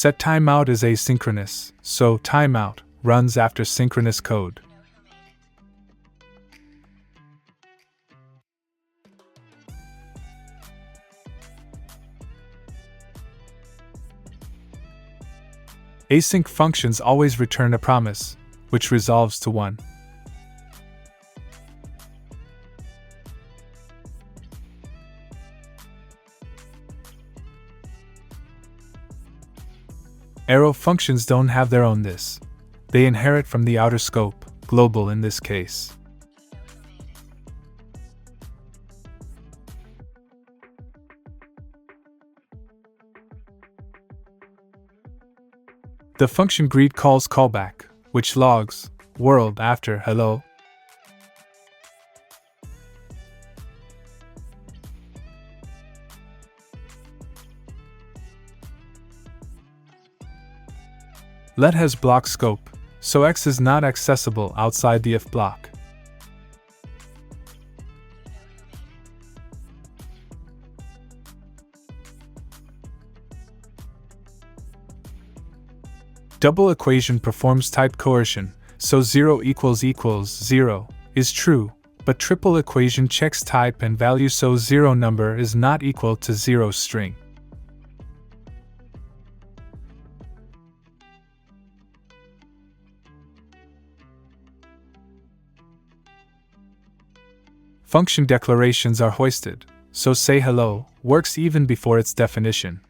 Set timeout is asynchronous, so timeout runs after synchronous code. Async functions always return a promise, which resolves to 1. Arrow functions don't have their own this. They inherit from the outer scope, global in this case. The function greet calls callback, which logs world after hello. Let has block scope, so X is not accessible outside the if block. Double equation performs type coercion, so 0 == 0 is true, but triple equation checks type and value, so 0 number is not equal to 0 string. Function declarations are hoisted, so say hello works even before its definition.